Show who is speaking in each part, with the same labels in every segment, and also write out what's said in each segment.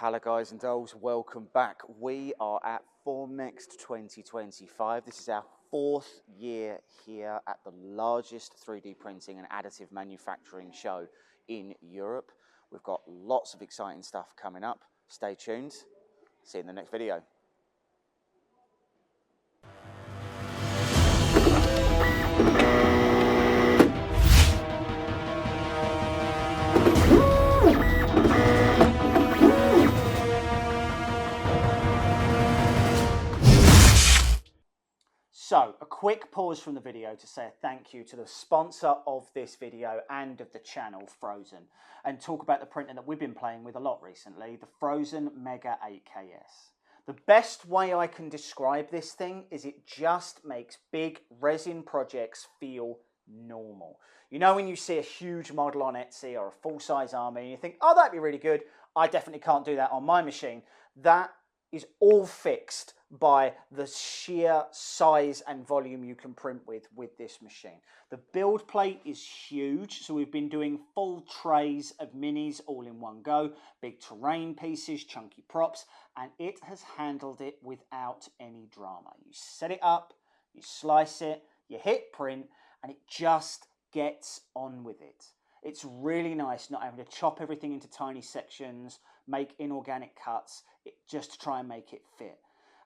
Speaker 1: Hello guys and dolls, welcome back. We are at Formnext 2025. This is our 4th year here at the largest 3D printing and additive manufacturing show in Europe. We've got lots of exciting stuff coming up. Stay tuned. See you in the next video. So, a quick pause from the video to say a thank you to the sponsor of this video and of the channel, Phrozen, and talk about the printer that we've been playing with a lot recently, the Phrozen Mega 8KS. The best way I can describe this thing is it just makes big resin projects feel normal. You know when you see a huge model on Etsy or a full-size army and you think, oh, that'd be really good. I definitely can't do that on my machine. That is all fixed by the sheer size and volume you can print with this machine. The build plate is huge, so we've been doing full trays of minis all in one go, big terrain pieces, chunky props, and it has handled it without any drama. You set it up, you slice it, you hit print, and it just gets on with it. It's really nice not having to chop everything into tiny sections, make inorganic cuts, just to try and make it fit.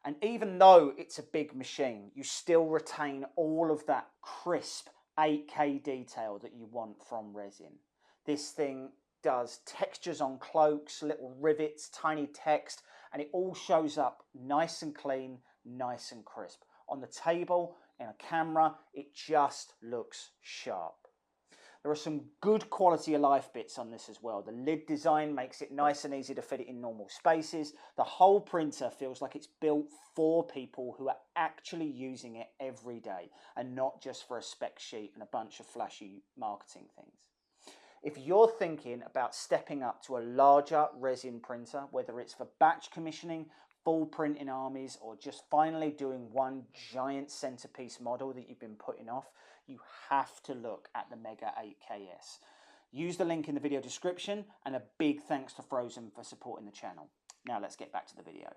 Speaker 1: And even though it's a big machine, you still retain all of that crisp 8K detail that you want from resin. This thing does textures on cloaks, little rivets, tiny text, and it all shows up nice and clean, nice and crisp. On the table, in a camera, it just looks sharp. There are some good quality of life bits on this as well. The lid design makes it nice and easy to fit it in normal spaces. The whole printer feels like it's built for people who are actually using it every day and not just for a spec sheet and a bunch of flashy marketing things. If you're thinking about stepping up to a larger resin printer, whether it's for batch commissioning, full print in armies, or just finally doing one giant centerpiece model that you've been putting off, you have to look at the Mega 8KS. Use the link in the video description, and a big thanks to Phrozen for supporting the channel. Now let's get back to the video.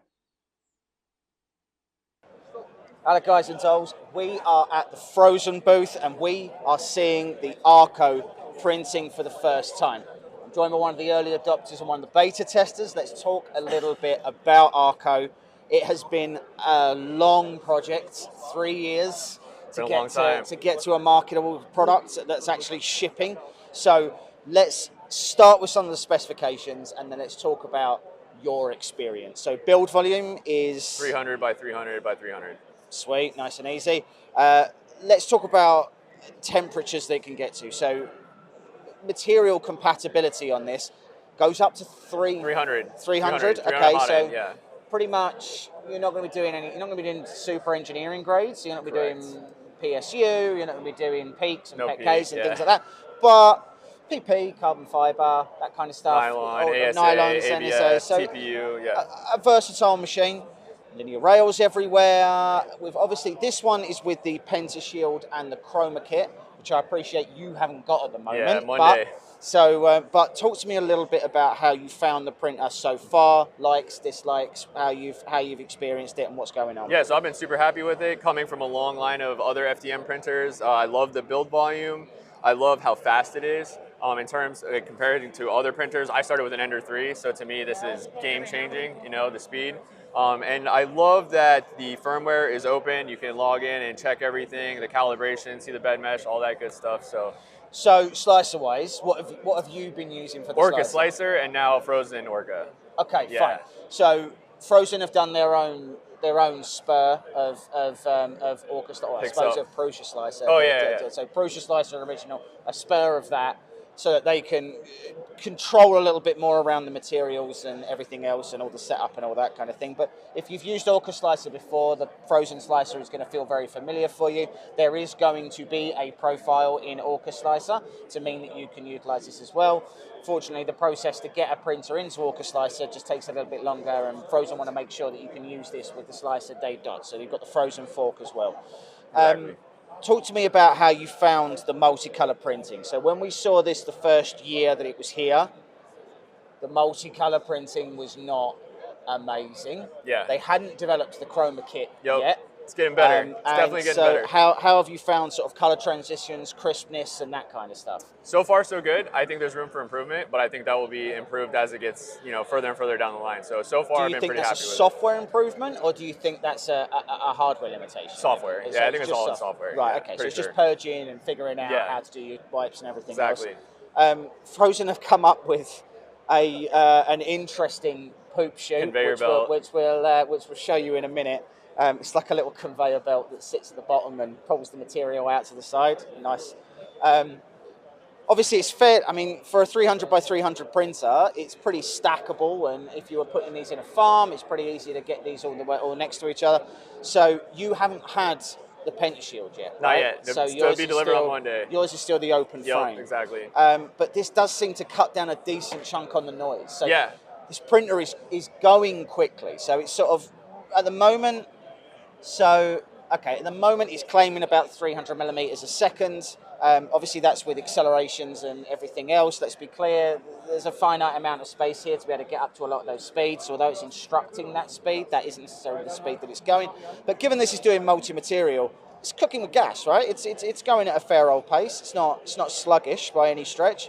Speaker 1: Hello guys and dolls, we are at the Phrozen booth and we are seeing the Arco printing for the first time. I'm joined by one of the early adopters and one of the beta testers. Let's talk a little bit about Arco. It has been a long project, 3 years. To get to a marketable product that's actually shipping. So let's start with some of the specifications and then let's talk about your experience. So build volume is
Speaker 2: 300 by 300 by 300.
Speaker 1: Sweet, nice and easy. Let's talk about temperatures they can get to. So material compatibility on this goes up to 300. 300. Okay, so
Speaker 2: yeah.
Speaker 1: Pretty much you're not going to be doing any. You're not going to be doing super engineering grades. So you're not going to be doing PSU. You're not going to be doing peaks and PETKs and things like that. But PP, carbon fiber, that kind of stuff.
Speaker 2: Nylon, ASA,
Speaker 1: nylons,
Speaker 2: ABS,
Speaker 1: so
Speaker 2: TPU, yeah.
Speaker 1: A versatile machine. Linear rails everywhere. With obviously this one is with the Pentashield and the Chroma kit, which I appreciate you haven't got at the moment.
Speaker 2: Yeah, Monday.
Speaker 1: But talk to me a little bit about how you found the printer so far, likes, dislikes, how you've experienced it and what's going on.
Speaker 2: Yeah, so I've been super happy with it. Coming from a long line of other FDM printers, I love the build volume. I love how fast it is. In terms of comparing to other printers, I started with an Ender 3, so to me this is game changing. You know, the speed. And I love that the firmware is open. You can log in and check everything, the calibration, see the bed mesh, all that good stuff.
Speaker 1: So slicer-wise, what have you been using for the
Speaker 2: Orca slicer and now Phrozen Orca.
Speaker 1: Okay,
Speaker 2: yeah.
Speaker 1: Fine. So Phrozen have done their own spur of Orca slicer, I suppose of Prusa slicer.
Speaker 2: Oh yeah.
Speaker 1: So Prusa slicer original, a spur of that, so that they can control a little bit more around the materials and everything else and all the setup and all that kind of thing. But if you've used Orca Slicer before, the Phrozen Slicer is going to feel very familiar for you. There is going to be a profile in Orca Slicer to mean that you can utilize this as well. Fortunately, the process to get a printer into Orca Slicer just takes a little bit longer, and Phrozen want to make sure that you can use this with the slicer they've got. So you've got the Phrozen fork as well.
Speaker 2: Exactly.
Speaker 1: Talk to me about how you found the multicolour printing. So when we saw this the first year that it was here,
Speaker 3: the multicolor printing was not amazing.
Speaker 2: Yeah.
Speaker 3: They hadn't developed the chroma kit
Speaker 2: Yep.
Speaker 3: yet.
Speaker 2: It's getting better. It's definitely getting better.
Speaker 3: How have you found sort of color transitions, crispness, and that kind of stuff?
Speaker 2: So far, so good. I think there's room for improvement, but I think that will be improved as it gets, further and further down the line. So far, I've been pretty happy with it.
Speaker 3: Do you think that's a software improvement, or do you think that's a hardware limitation?
Speaker 2: Software. Yeah, I think it's all in software.
Speaker 3: Right.
Speaker 2: Yeah,
Speaker 3: okay. So it's
Speaker 2: sure.
Speaker 3: just purging and figuring out how to do your wipes and everything else.
Speaker 2: Exactly.
Speaker 3: Frozen have come up with an interesting poop chute, which we'll show you in a minute. It's like a little conveyor belt that sits at the bottom and pulls the material out to the side. Nice. Obviously, it's fair. I mean, for a 300 by 300 printer, it's pretty stackable. And if you were putting these in a farm, it's pretty easy to get these all next to each other. So you haven't had the Pentashield yet, right?
Speaker 2: Not yet.
Speaker 3: So
Speaker 2: it'll be delivered on Monday.
Speaker 3: Yours is still the open frame.
Speaker 2: Exactly.
Speaker 3: But this does seem to cut down a decent chunk on the noise. So this printer is going quickly. So it's sort of, at the moment, at the moment it's claiming about 300 millimeters a second. Obviously that's with accelerations and everything else. Let's be clear, there's a finite amount of space here to be able to get up to a lot of those speeds. So although it's instructing that speed, that isn't necessarily the speed that it's going. But given this is doing multi-material, it's cooking with gas, right? It's going at a fair old pace. It's not sluggish by any stretch.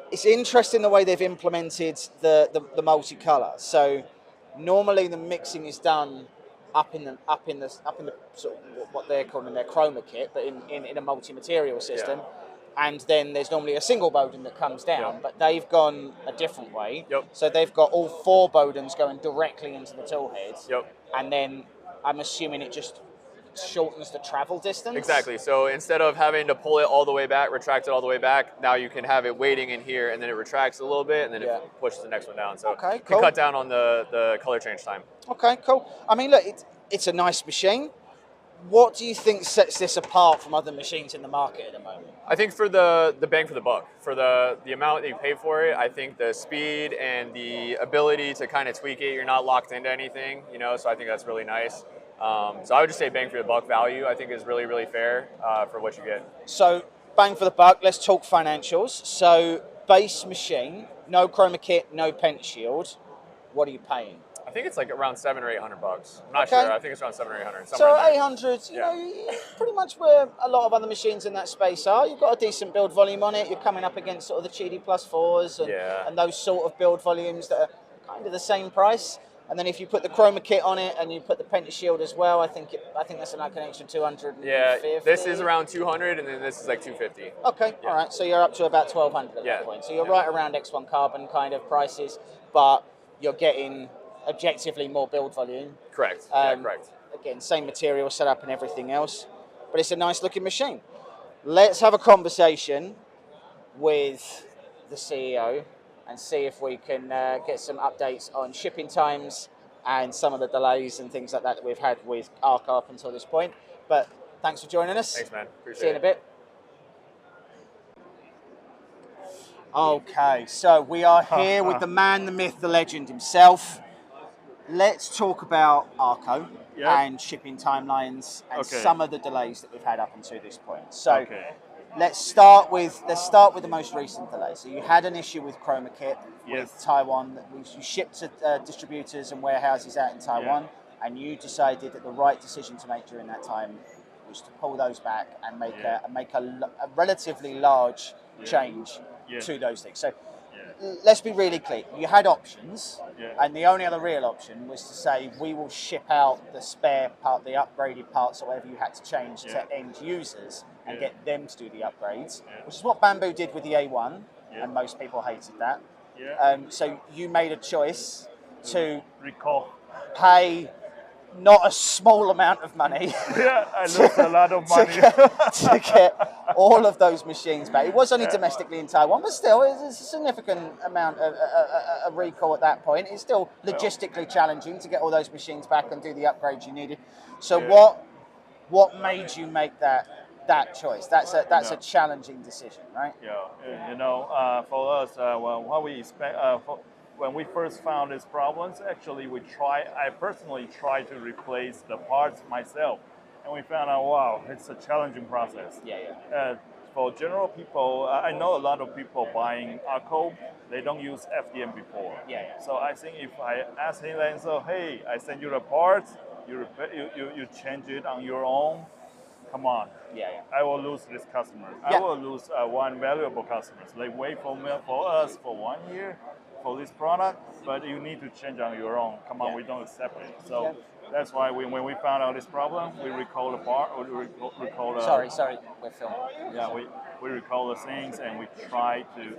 Speaker 3: It's interesting the way they've implemented the multicolor. So normally the mixing is done up in the sort of what they're calling their chroma kit, but in a multi-material system. And then there's normally a single Bowden that comes down, but they've gone a different way. So they've got all 4 Bowdens going directly into the tool heads. And then I'm assuming it just shortens the travel distance.
Speaker 2: Exactly. So instead of having to pull it all the way back, retract it all the way back, now you can have it waiting in here, and then it retracts a little bit, and then it pushes the next one down. So
Speaker 3: cool.
Speaker 2: Can cut down on the color change time.
Speaker 3: Okay, cool. I mean, look, it's a nice machine. What do you think sets this apart from other machines in the market at the moment?
Speaker 2: I think for the bang for the buck, for the amount that you pay for it, I think the speed and the ability to kind of tweak it, you're not locked into anything, so I think that's really nice. So I would just say bang for the buck value, I think, is really, really fair for what you get.
Speaker 3: So bang for the buck, let's talk financials. So base machine, no chroma kit, no Pentashield. What are you paying?
Speaker 2: I think it's like around $700 or $800. I'm not sure. I think it's around $700 or $800.
Speaker 3: So 800, pretty much where a lot of other machines in that space are. You've got a decent build volume on it. You're coming up against sort of the Chidi Plus 4s and those sort of build volumes that are kind of the same price. And then if you put the chroma kit on it and you put the Pentashield as well, I think that's like an extra 200.
Speaker 2: Yeah, this is around 200, and then this is like 250.
Speaker 3: Okay, all right. So you're up to about 1200 at that point. So you're right around X1 Carbon kind of prices, but you're getting objectively more build volume.
Speaker 2: Correct. Correct.
Speaker 3: Again, same material setup and everything else, but it's a nice looking machine. Let's have a conversation with the CEO and see if we can get some updates on shipping times and some of the delays and things like that we've had with Arco up until this point. But thanks for joining us.
Speaker 2: Thanks, man. Appreciate it.
Speaker 3: See you in a bit. Okay, so we are here with the man, the myth, the legend himself. Let's talk about Arco and shipping timelines and some of the delays that we've had up until this point. So let's start with the most recent delay. So you had an issue with chroma kit with Taiwan that you shipped to distributors and warehouses out in Taiwan, and you decided that the right decision to make during that time was to pull those back and make a relatively large change to those things. So let's be really clear. You had options, and the only other real option was to say, we will ship out the spare part, the upgraded parts, or whatever you had to change to end users and get them to do the upgrades, which is what Bamboo did with the A1, and most people hated that. So you made a choice to pay not a small amount of money.
Speaker 4: I lost a lot of money.
Speaker 3: to get all of those machines back. It was only domestically in Taiwan, but still, it's a significant amount of recall at that point. It's still logistically challenging to get all those machines back and do the upgrades you needed. So what made you make that choice? That's a challenging decision, right?
Speaker 4: For us, what we expect, when we first found these problems, actually I personally tried to replace the parts myself, and we found out, wow, it's a challenging process. for general people, I know a lot of people buying Arco, they don't use FDM before.
Speaker 3: Yeah.
Speaker 4: So I think if I ask him and say, hey, I send you the parts, you change it on your own, come on.
Speaker 3: Yeah.
Speaker 4: I will lose this customer.
Speaker 3: Yeah.
Speaker 4: I will lose one valuable customer. They wait for us for 1 year for this product, but you need to change on your own. Come on, we don't accept it. So that's why when we found out this problem, we recall the part. Recall
Speaker 3: Sorry, we're filming.
Speaker 4: Yeah, we recall the things and we try to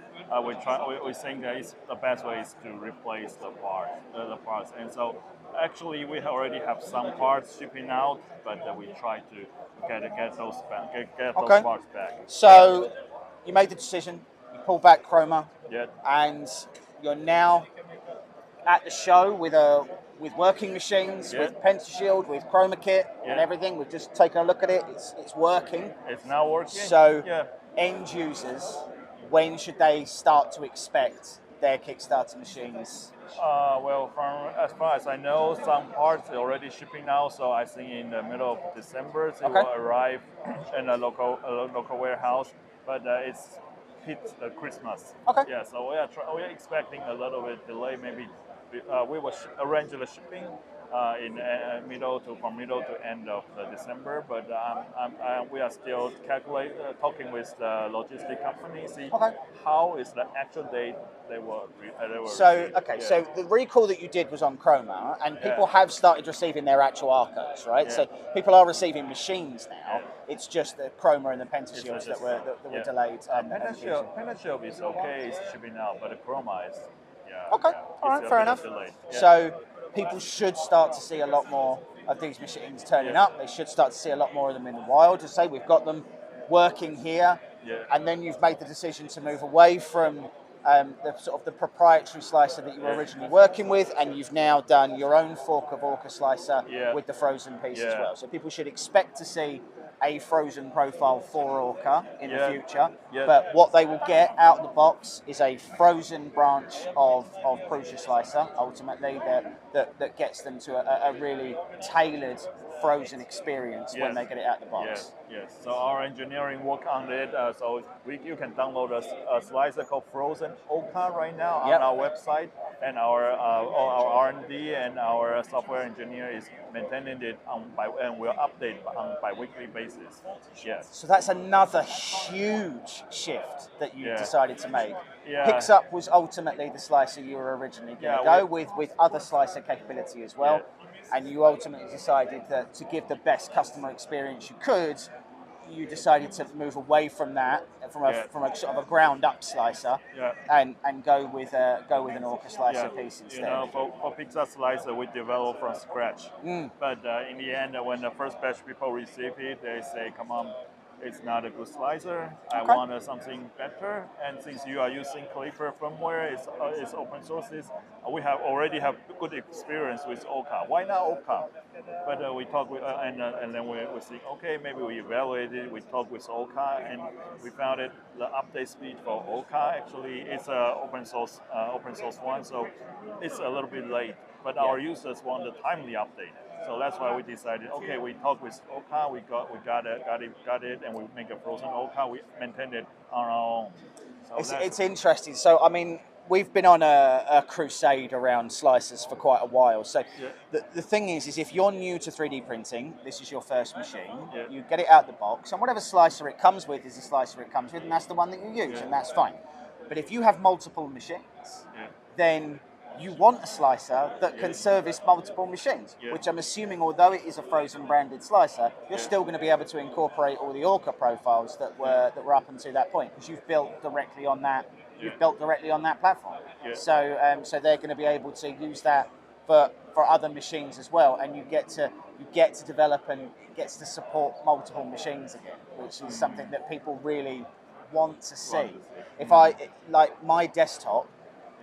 Speaker 4: we think that the best way is to replace the parts. And so actually we already have some parts shipping out, but we try to get those back, get those parts back.
Speaker 3: So you made the decision, you pulled back Chroma,
Speaker 4: Yeah.
Speaker 3: and you're now at the show with working machines, with Pentashield, with Chroma Kit and everything. We've just taken a look at it. It's working.
Speaker 4: It's now working.
Speaker 3: So end users, when should they start to expect their Kickstarter machines?
Speaker 4: Well, from as far as I know, some parts are already shipping now. So I think in the middle of December they will arrive in a local warehouse. But it's hit Christmas.
Speaker 3: Okay.
Speaker 4: Yeah. So we are expecting a little bit delay. Maybe we will arrange the shipping in from middle to end of December. But we are still talking with the logistic company, see how is the actual date they will
Speaker 3: So
Speaker 4: receive.
Speaker 3: so the recall that you did was on Chroma, and people have started receiving their actual Arcos, right? So people are receiving machines now. It's just the Chroma and the Pentashields that were delayed.
Speaker 4: Pentashield is okay, it's shipping out, but the Chroma is
Speaker 3: all right, fair enough. So people should start to see a lot more of these machines turning up. They should start to see a lot more of them in the wild. To say we've got them working here, and then you've made the decision to move away from the proprietary slicer that you were originally working with, and you've now done your own fork of Orca slicer with the Frozen piece as well. So people should expect to see a Frozen profile for Orca in the future, but what they will get out of the box is a Frozen branch of Prusa slicer, ultimately, that gets them to a really tailored Frozen experience when they get it out of the box.
Speaker 4: Yes. So our engineering work on it. So you can download a slicer called Frozen Orca right now on our website, and our R&D and our software engineer is maintaining it and we'll update on bi-weekly basis. Yes.
Speaker 3: So that's another huge shift that you decided to make.
Speaker 4: Yeah.
Speaker 3: Picks Up was ultimately the slicer you were originally going to go with other slicer capability as well. And you ultimately decided that to give the best customer experience you could, you decided to move away from that, from a sort of a ground up slicer, and go with an Orca slicer piece instead.
Speaker 4: You know, for Pizza Slicer, we developed from scratch. But in the end, when the first batch people receive it, they say, "Come on, it's not a good slicer. I want something better." And since you are using Clipper firmware, it's open sources. We already have good experience with Orca. Why not Orca? But we talk with, and then we think, okay, maybe we evaluated. We talked with Orca, and we found it. The update speed for Orca actually it's a open source one, so it's a little bit late. But our users want the timely update. So that's why we decided, okay, we talked with Orca, we got it, and we make a Frozen Orca. We maintained it on our own. So
Speaker 3: it's interesting. So I mean, we've been on a crusade around slicers for quite a while. So the thing is if you're new to 3D printing, this is your first machine, you get it out the box, and whatever slicer it comes with is the slicer it comes with, and that's the one that you use, and that's fine. But if you have multiple machines, then you want a slicer that can service multiple machines, which I'm assuming, although it is a Frozen branded slicer, you're still going to be able to incorporate all the Orca profiles that were up until that point, because you've built directly on that. You've built directly on that platform. So they're going to be able to use that for other machines as well, and you get to develop, and it gets to support multiple machines again, which is something that people really want to see. If my desktop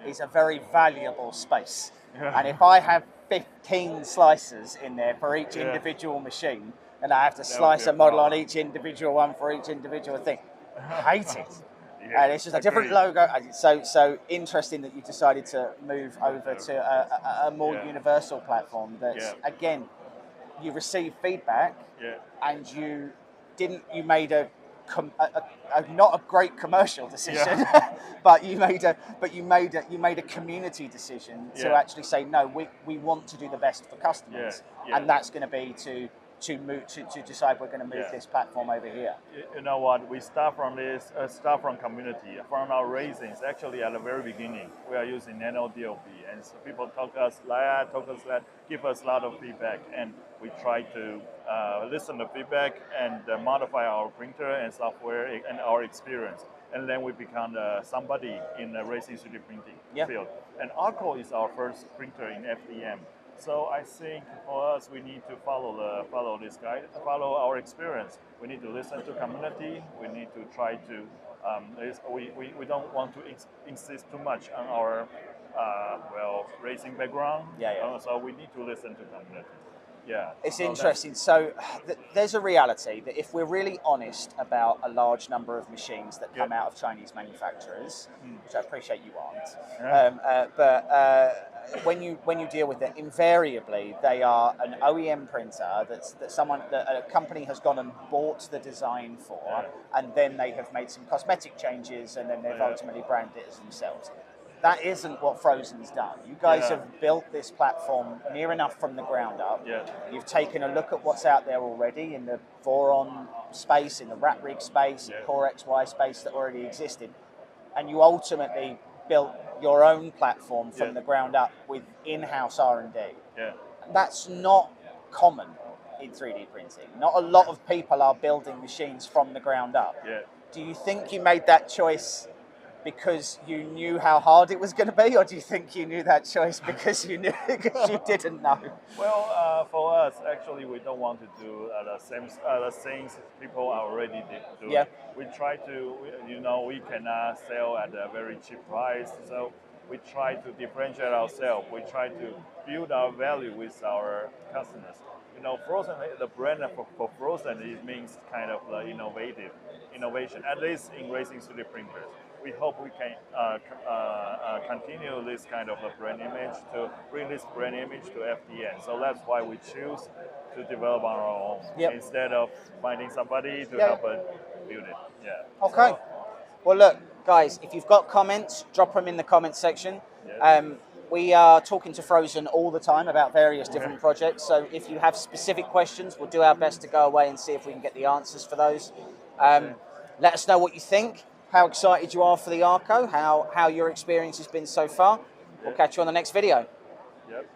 Speaker 3: is a very valuable space. And if I have 15 slicers in there for each individual machine, and I have to slice a model on each individual one for each individual thing, I hate it. And it's just a different logo. So interesting that you decided to move over to a more universal platform that's, again, you receive feedback and you made a not a great commercial decision, but you made a community decision to actually say no. We want to do the best for customers, and that's going to be to decide we're going to move this platform over here.
Speaker 4: You know what? We start from community, from our raisings. Actually, at the very beginning, we are using nano DLP, and so people talk us that, give us a lot of feedback, and we try to listen to feedback and modify our printer and software and our experience, and then we become somebody in the racing 3D printing field. And Arco is our first printer in FDM. So I think for us, we need to follow this guide, follow our experience. We need to listen to community. We need to try to. We don't want to insist too much on our racing background. So we need to listen to community.
Speaker 3: It's interesting. So there's a reality that if we're really honest about a large number of machines that come out of Chinese manufacturers, which I appreciate you aren't, but when you deal with it, invariably they are an OEM printer that a company has gone and bought the design for, and then they have made some cosmetic changes, and then they've ultimately branded it as themselves. That isn't what Phrozen's done. You guys have built this platform near enough from the ground up. You've taken a look at what's out there already in the Voron space, in the rat rig space, Core XY space that already existed, and you ultimately built your own platform from the ground up with in-house R&D. That's not common in 3D printing. Not a lot of people are building machines from the ground up. Do you think you made that choice because you knew how hard it was going to be, or do you think you knew that choice because you didn't know?
Speaker 4: Well, for us, actually, we don't want to do the things people are already doing. We try to, we cannot sell at a very cheap price, so we try to differentiate ourselves. We try to build our value with our customers. Frozen, the brand for Frozen, it means kind of innovation, at least in racing 3D printers. We hope we can continue this kind of a brand image, to bring this brand image to FDN. So that's why we choose to develop on our own instead of finding somebody to help us build it.
Speaker 3: Okay. Well, look, guys, if you've got comments, drop them in the comment section. We are talking to Phrozen all the time about various different projects. So if you have specific questions, we'll do our best to go away and see if we can get the answers for those. Let us know what you think, how excited you are for the Arco, how your experience has been so far. We'll catch you on the next video.
Speaker 4: Yep.